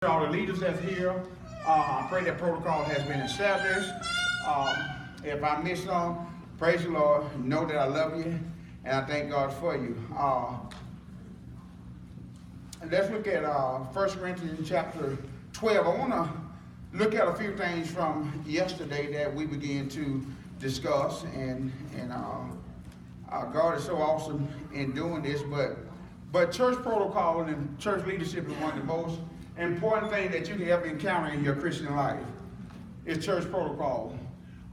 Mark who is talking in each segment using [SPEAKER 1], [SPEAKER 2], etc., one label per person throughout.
[SPEAKER 1] All the leaders that's here, I pray that protocol has been established. If I miss some, praise the Lord. Know that I love you, and I thank God for you. Let's look at 1 Corinthians chapter 12. I want to look at a few things from yesterday that we began to discuss, and God is so awesome in doing this. But church protocol and church leadership is one of the most important things that you can ever encounter in your Christian life. Is church protocol.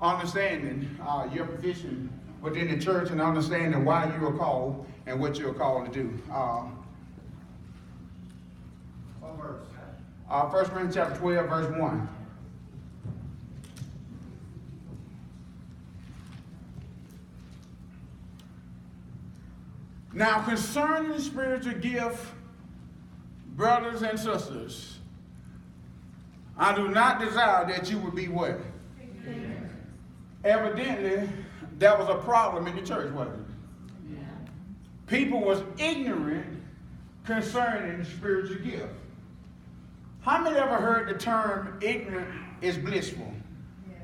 [SPEAKER 1] Understanding your position within the church and understanding why you are called and what you are called to do. What verse? 1 Corinthians chapter 12, verse 1. Now concerning the spiritual gift, brothers and sisters, I do not desire that you would be what? Amen. Evidently, that was a problem in the church, wasn't it? Yeah. People was ignorant concerning the spiritual gift. How many ever heard the term ignorant is blissful? Yeah.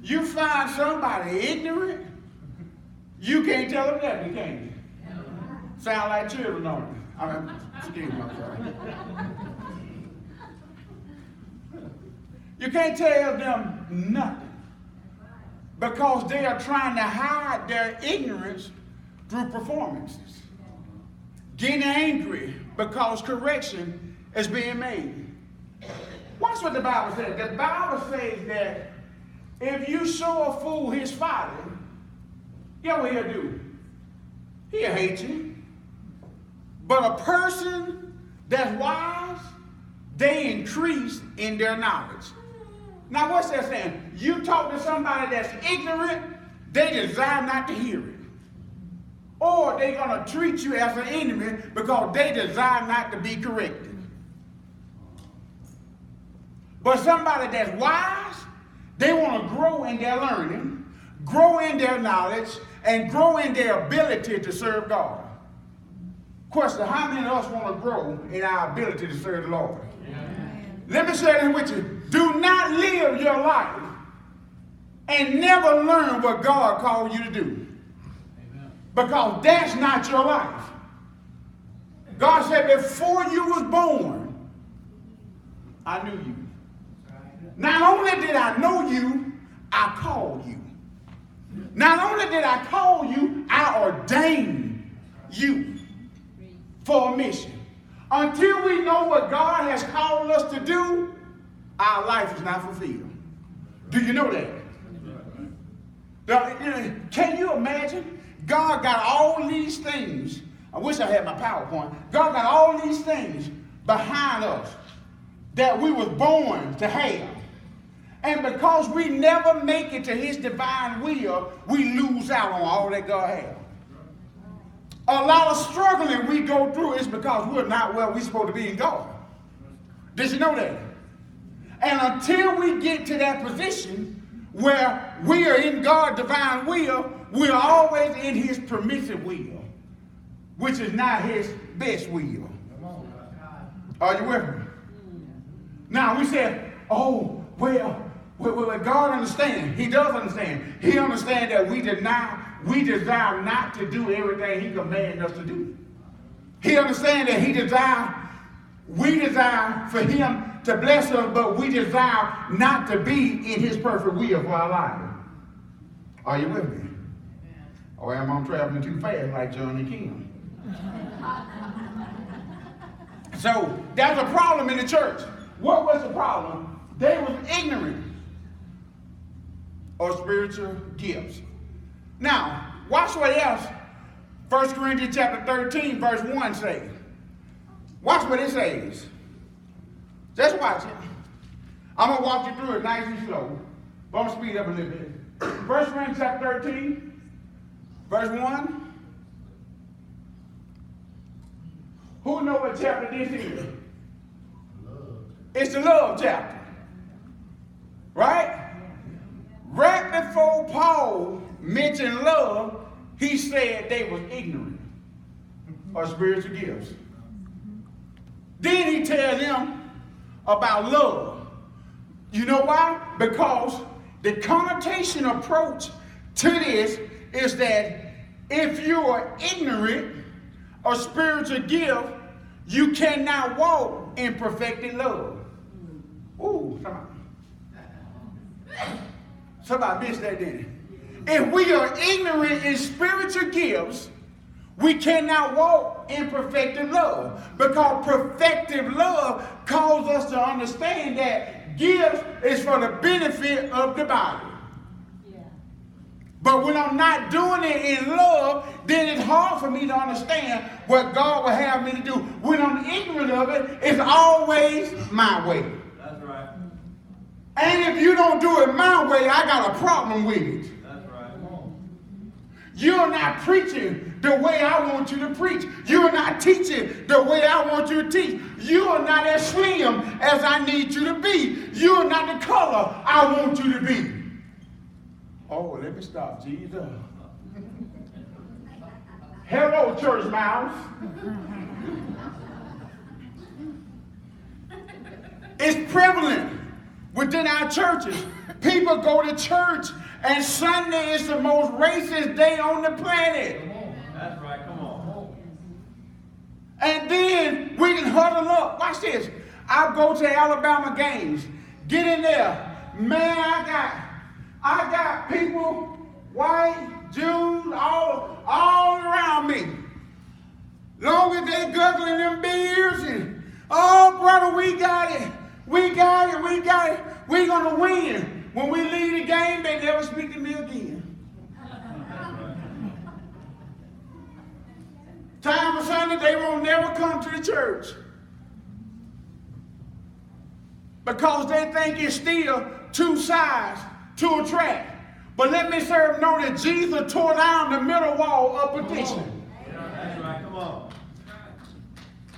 [SPEAKER 1] You find somebody ignorant, you can't tell them nothing, can you? Sound like children, don't you? I mean, excuse me, I'm sorry. You can't tell them nothing because they are trying to hide their ignorance through performances. Getting angry because correction is being made. Watch what the Bible says. The Bible says that if you show a fool his folly, guess what he'll do? He'll hate you. But a person that's wise, they increase in their knowledge. Now what's that saying? You talk to somebody that's ignorant, they desire not to hear it. Or they're going to treat you as an enemy because they desire not to be corrected. But somebody that's wise, they want to grow in their learning, grow in their knowledge, and grow in their ability to serve God. Question, how many of us want to grow in our ability to serve the Lord? Amen. Let me share this with you. Do not live your life and never learn what God called you to do. Amen. Because that's not your life. God said, before you was born, I knew you. Not only did I know you, I called you. Not only did I call you, I ordained you for a mission. Until we know what God has called us to do, our life is not fulfilled. Do you know that? Can you imagine? God got all these things. I wish I had my PowerPoint. God got all these things behind us that we was born to have. And because we never make it to his divine will, we lose out on all that God has. A lot of struggling we go through is because we're not where we're supposed to be in God. Did you know that? And until we get to that position where we are in God's divine will, we're always in his permissive will, which is not his best will. Are you with me? Now we say, oh, well, God understands. He does understand. He understands that we desire not to do everything he commanded us to do. He understands that we desire for him to bless us, but we desire not to be in his perfect will for our life. Are you with me? Or am I traveling too fast like John and Kim? So that's a problem in the church. What was the problem? They was ignorant of spiritual gifts. Now, watch what else 1 Corinthians chapter 13, verse 1 says. Watch what it says. Just watch it. I'm going to walk you through it nice and slow. But I'm going to speed up a little bit. 1 Corinthians chapter 13, verse 1. Who know what chapter this is? Love. It's the love chapter. Right? Right before Paul mentioned love, he said they was ignorant of spiritual gifts. tell them about love. You know why? Because the connotation approach to this is that if you are ignorant of spiritual gift, you cannot walk in perfected love. Ooh, somebody missed that, didn't it? If we are ignorant in spiritual gifts, we cannot walk in perfected love, because perfected love calls us to understand that gifts is for the benefit of the body. Yeah. But when I'm not doing it in love, then it's hard for me to understand what God will have me to do. When I'm ignorant of it, it's always my way.
[SPEAKER 2] That's right.
[SPEAKER 1] And if you don't do it my way, I got a problem with it. You're not preaching the way I want you to preach. You're not teaching the way I want you to teach. You are not as slim as I need you to be. You're not the color I want you to be. Oh, let me stop, Jesus. Hello, church mouse. It's prevalent within our churches. People go to church and Sunday is the most racist day on the planet.
[SPEAKER 2] That's right, come on.
[SPEAKER 1] And then we can huddle up. Watch this. I'll go to Alabama games. Get in there. Man, I got people, white, Jews, all around me. Long as they guzzling them beers and, oh, brother, we got it. We got it. We're going to win. When we leave the game, they never speak to me again. Time for Sunday, they won't never come to the church. Because they think it's still two sides to a track. But let me serve know that Jesus tore down the middle wall of partition.
[SPEAKER 2] That's right, come on.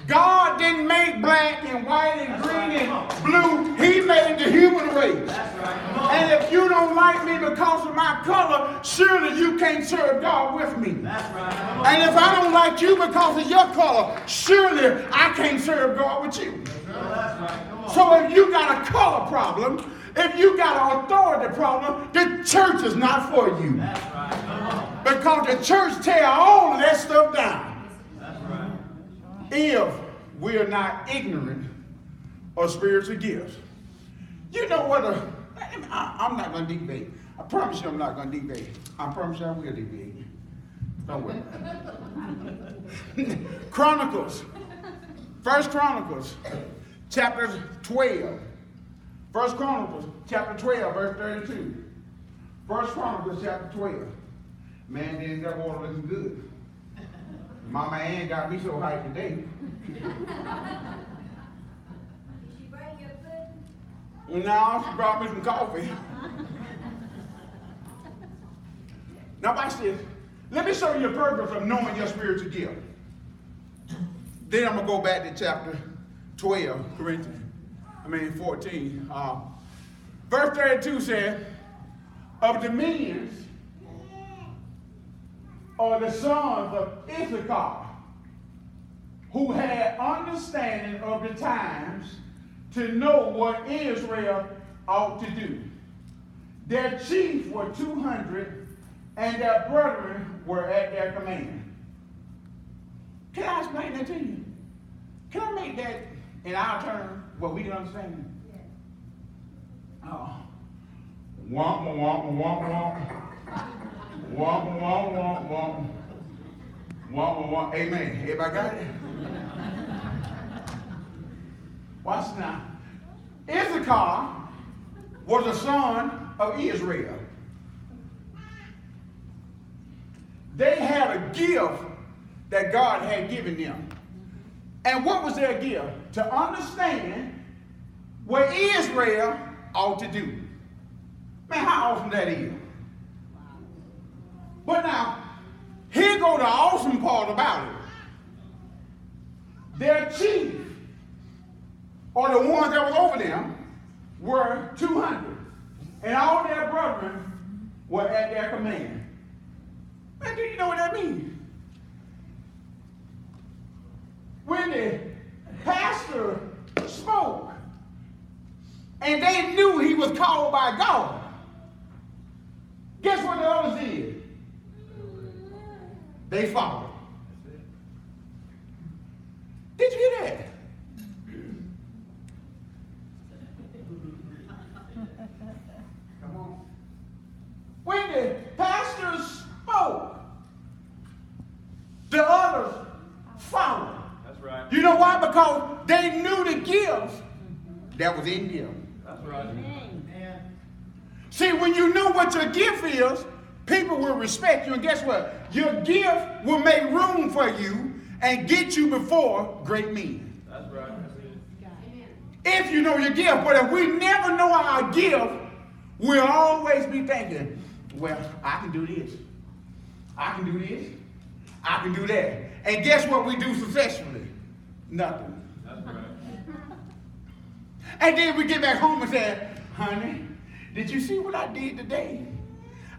[SPEAKER 1] God didn't make black and white and green and blue. He made the human race.
[SPEAKER 2] That's right.
[SPEAKER 1] And if you don't like me because of my color, surely you can't serve God with me.
[SPEAKER 2] That's right.
[SPEAKER 1] And if I don't like you because of your color, surely I can't serve God with you.
[SPEAKER 2] That's right. Come on.
[SPEAKER 1] So if you got a color problem, if you got an authority problem, the church is not for you.
[SPEAKER 2] That's right. Come on.
[SPEAKER 1] Because the church tear all of that stuff down. If we are not ignorant of spiritual gifts. You know what? I'm not going to debate. I promise you I'm not going to debate. I promise you I will debate. Don't worry. Chronicles. 1 Chronicles, chapter 12. 1 Chronicles, chapter 12, verse 32. 1 Chronicles, chapter 12. Man, then that water looking good. Mama Ann got me so hyped today.
[SPEAKER 3] Did she bring you a pudding?
[SPEAKER 1] No, she brought me some coffee. Now watch this. Let me show you the purpose of knowing your spiritual gift. Then I'm going to go back to chapter 12, 14. Verse 32 says, of the dominions are the sons of Issachar, who had understanding of the times to know what Israel ought to do. Their chiefs were 200, and their brethren were at their command. Can I explain that to you? Can I make that in our terms what we can understand? Oh. Womp, womp, womp, womp. Womp, womp, womp, womp. Womp, womp. Amen. Everybody got it? Watch now. Issachar was a son of Israel. They had a gift that God had given them. And what was their gift? To understand what Israel ought to do. Man, how awesome that is. But now, here go the awesome part about it. Their chief, or the ones that was over them, were 200. And all their brethren were at their command. Man, do you know what that means? When the pastor and they knew he was called by God. Guess what the others did? They followed. Did you hear that? Come on. When the pastors spoke, the others followed.
[SPEAKER 2] That's right.
[SPEAKER 1] You know why? Because they knew the gift that was in them.
[SPEAKER 2] That's right.
[SPEAKER 1] See, when you know what your gift is, people will respect you. And guess what? Your gift will make room for you and get you before great men.
[SPEAKER 2] That's right.
[SPEAKER 1] If you know your gift. But if we never know our gift, we'll always be thinking, well, I can do this. I can do this. I can do that. And guess what we do successfully? Nothing.
[SPEAKER 2] That's right.
[SPEAKER 1] And then we get back home and say, honey, did you see what I did today?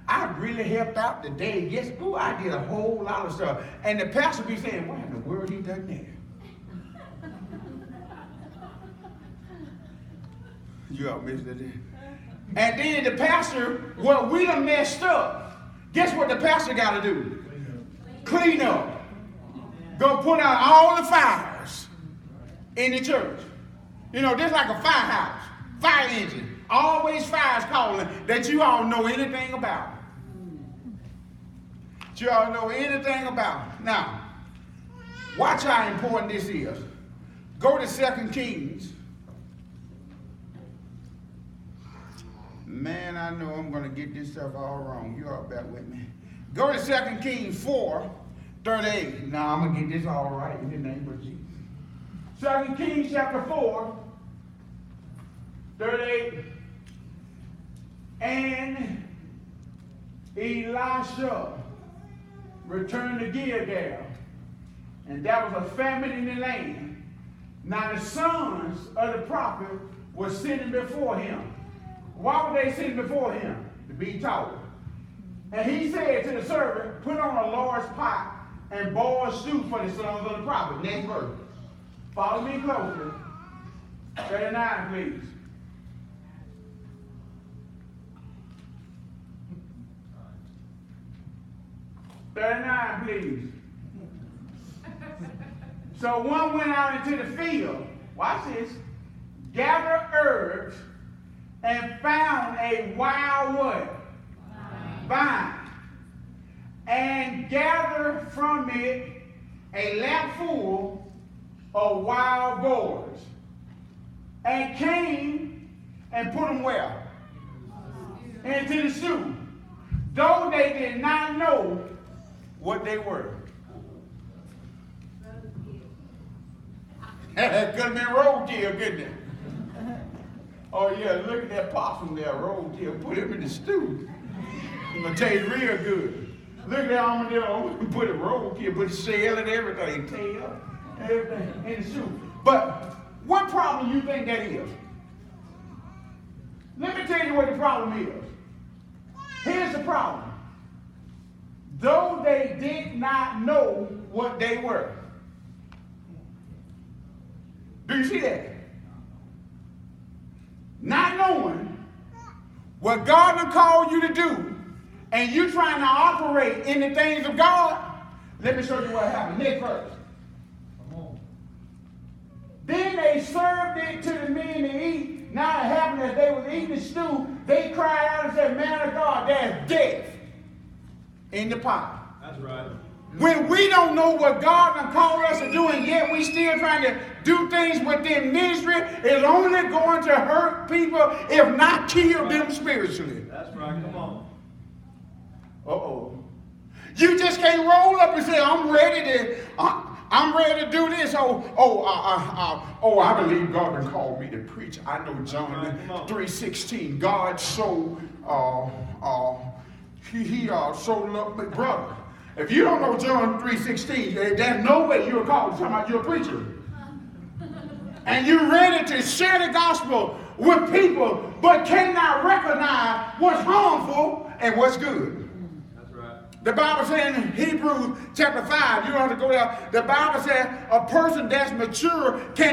[SPEAKER 1] I really helped out today. Yes, ooh, I did a whole lot of stuff. And the pastor be saying, what in the world he done there? You all missed it. And then the pastor, well, we done messed up. Guess what the pastor got to do? Clean up. Go put out all the fires in the church. You know, just like a firehouse, fire engine. Always fires calling that you all know anything about. That you all know anything about. Now, watch how important this is. Go to 2 Kings. Man, I know I'm going to get this stuff all wrong. You all bear with me. Go to 2 Kings 4:38. Now, I'm going to get this all right in the name of Jesus. 2 Kings chapter 4:38. And Elisha returned to Gilgal, and there was a famine in the land. Now the sons of the prophet were sitting before him. Why were they sitting before him? To be taught. And he said to the servant, put on a large pot and boil stew for the sons of the prophet. Next verse. Follow me closely. 39, please. Please. So one went out into the field, watch this, gathered herbs, and found a wild what? Vine. And gathered from it a lapful of wild boars. And came and put them where? Into the stew. Though they did not know what they were. Could have been roadkill, couldn't it? Oh yeah, look at that possum there, roadkill. Put him in the stew. I'm gonna tell you real good. Look at that armadillo. Put a roadkill, put a shell and everything, tail, everything in the stew. But what problem you think that is? Let me tell you what the problem is. Here's the problem. Though they did not know what they were. Do you see that? Not knowing what God has called you to do, and you trying to operate in the things of God. Let me show you what happened. Next verse. Then they served it to the men to eat. Now it happened as they were eating the stew, they cried out and said, man of God, there's death in the pot.
[SPEAKER 2] That's right.
[SPEAKER 1] When we don't know what God has called us to do, and yet we still trying to do things within ministry, it's only going to hurt people, if not kill them spiritually.
[SPEAKER 2] That's right. Come on.
[SPEAKER 1] Uh-oh. You just can't roll up and say, I'm ready to do this. I believe God has called me to preach. I know John 3:16. God so loved me, brother. If you don't know John 3:16, there's no way you're called to talk about you're a preacher. And you're ready to share the gospel with people, but cannot recognize what's harmful and what's good.
[SPEAKER 2] That's right.
[SPEAKER 1] The Bible says in Hebrews chapter 5, you don't have to go there. The Bible says a person that's mature can